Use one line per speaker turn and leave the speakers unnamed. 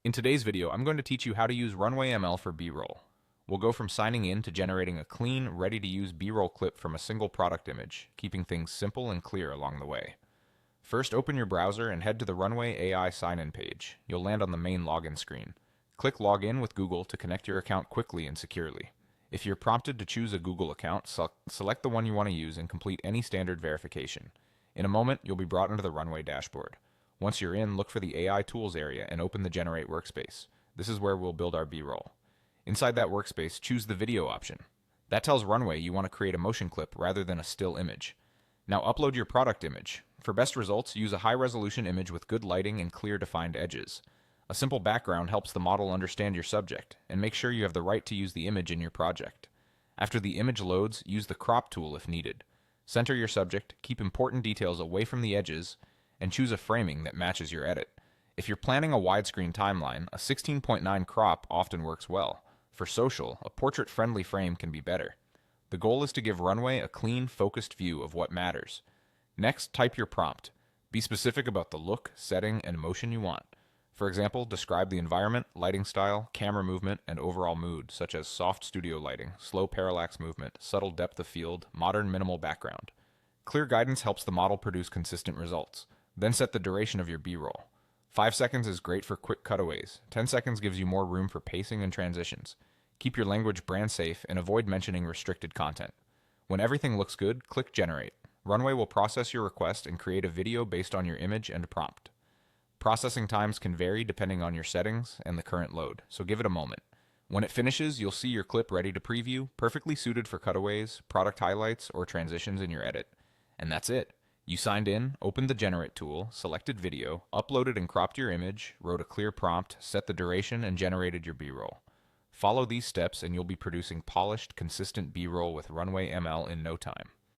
In today's video, I'm going to teach you how to use Runway ML for B-roll. We'll go from signing in to generating a clean, ready-to-use B-roll clip from a single product image, keeping things simple and clear along the way. First, open your browser and head to the Runway AI sign-in page. You'll land on the main login screen. Click Login with Google to connect your account quickly and securely. If you're prompted to choose a Google account, select the one you want to use and complete any standard verification. In a moment, you'll be brought into the Runway dashboard. Once you're in, look for the AI Tools area and open the Generate workspace. This is where we'll build our B-roll. Inside that workspace, choose the video option. That tells Runway you want to create a motion clip rather than a still image. Now upload your product image. For best results, use a high-resolution image with good lighting and clear defined edges. A simple background helps the model understand your subject, and make sure you have the right to use the image in your project. After the image loads, use the crop tool if needed. Center your subject, keep important details away from the edges, and choose a framing that matches your edit. If you're planning a widescreen timeline, a 16:9 crop often works well. For social, a portrait-friendly frame can be better. The goal is to give Runway a clean, focused view of what matters. Next, type your prompt. Be specific about the look, setting, and motion you want. For example, describe the environment, lighting style, camera movement, and overall mood, such as soft studio lighting, slow parallax movement, subtle depth of field, modern minimal background. Clear guidance helps the model produce consistent results. Then set the duration of your B-roll. 5 seconds is great for quick cutaways. 10 seconds gives you more room for pacing and transitions. Keep your language brand safe and avoid mentioning restricted content. When everything looks good, click Generate. Runway will process your request and create a video based on your image and prompt. Processing times can vary depending on your settings and the current load, so give it a moment. When it finishes, you'll see your clip ready to preview, perfectly suited for cutaways, product highlights, or transitions in your edit. And that's it. You signed in, opened the Generate tool, selected video, uploaded and cropped your image, wrote a clear prompt, set the duration, and generated your B-roll. Follow these steps and you'll be producing polished, consistent B-roll with Runway ML in no time.